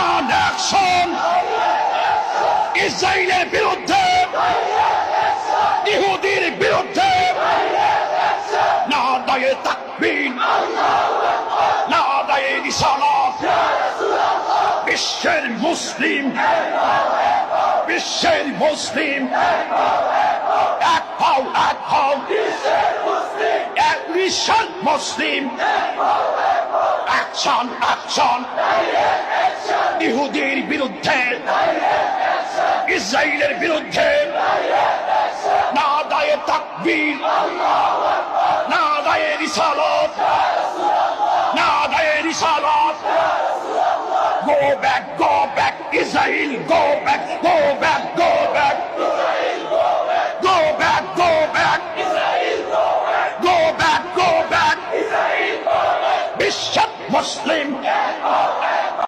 action action ইসরায়েলের বিরুদ্ধে ইহুদির বিরুদ্ধে নাদায়ে তাকবীর নাদায়ে রিসালাত বিশ্বের মুসলিম এক হও এক রিসাল মুসলিম অ্যাকশন অ্যাকশন ইহুদির বিরুদ্ধে ইসরায়েলের বিরুদ্ধে নাদায়ে তাকবীর নাদায়ে রিসালাত নাদায়ে রিসালাত go back Israel go back go back go back go back go back Israel go back go back বিশ্ব মুসলিম